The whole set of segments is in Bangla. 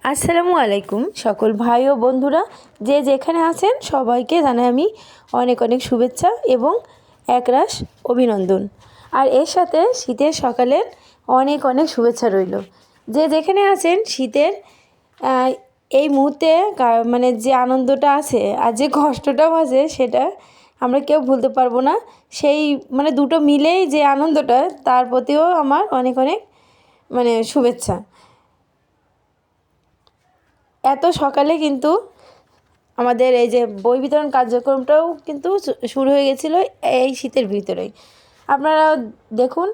আসসালামু আলাইকুম সকল ভাই ও বন্ধুরা, যে যেখানে আছেন সবাইকে জানাই আমি অনেক অনেক শুভেচ্ছা এবং একরাশ অভিনন্দন। আর এর সাথে শীতের সকালের অনেক অনেক শুভেচ্ছা রইল। যে যেখানে আছেন শীতের এই মুহূর্তে মানে যে আনন্দটা আছে আর যে কষ্টটাও আছে সেটা আমরা কেউ ভুলতে পারবো না। সেই মানে দুটো মিলেই যে আনন্দটা, তার প্রতিও আমার অনেক অনেক মানে শুভেচ্ছা। এত সকালে কিন্তু আমাদের এই যে বই বিতরণ কার্যক্রমটাও কিন্তু শুরু হয়ে গেছিলো এই শীতের ভিতরেই। আপনারা দেখুন,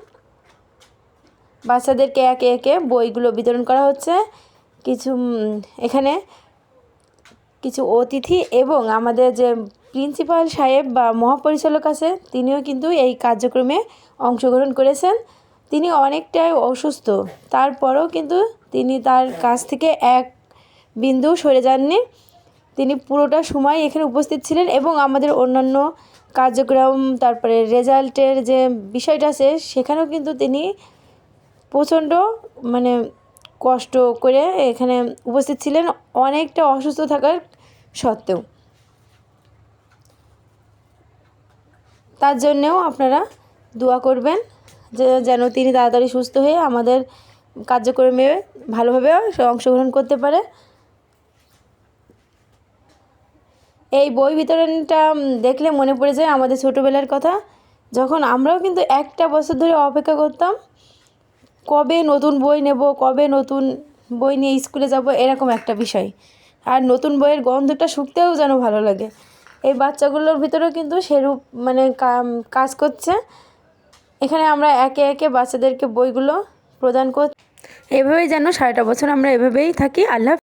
বাচ্চাদেরকে একে একে বইগুলো বিতরণ করা হচ্ছে। কিছু এখানে কিছু অতিথি এবং আমাদের যে প্রিন্সিপাল সাহেব বা মহাপরিচালক আছে, তিনিও কিন্তু এই কার্যক্রমে অংশগ্রহণ করেছেন। তিনি অনেকটাই অসুস্থ, তারপরেও কিন্তু তিনি তার কাছ থেকে এক বিন্দু সরে যাননি। তিনি পুরোটা সময় এখানে উপস্থিত ছিলেন এবং আমাদের অন্যান্য কার্যক্রম, তারপরে রেজাল্টের যে বিষয়টা আছে সেখানেও কিন্তু তিনি প্রচণ্ড মানে কষ্ট করে এখানে উপস্থিত ছিলেন, অনেকটা অসুস্থ থাকার সত্ত্বেও। তার জন্যেও আপনারা দোয়া করবেন যেন তিনি তাড়াতাড়ি সুস্থ হয়ে আমাদের কার্যক্রমে ভালোভাবে অংশগ্রহণ করতে পারে। এই বই বিতরণটা দেখলে মনে পড়ে যায় আমাদের ছোটোবেলার কথা, যখন আমরাও কিন্তু একটা বছর ধরে অপেক্ষা করতাম কবে নতুন বই নেব, কবে নতুন বই নিয়ে স্কুলে যাব, এরকম একটা বিষয়। আর নতুন বইয়ের গন্ধটা শুকতেও যেন ভালো লাগে। এই বাচ্চাগুলোর ভিতরেও কিন্তু সেরূপ মানে কাজ করছে। এখানে আমরা একে একে বাচ্চাদেরকে বইগুলো প্রদান এভাবেই যেন সারাটা বছর আমরা এভাবেই থাকি। আল্লাহ।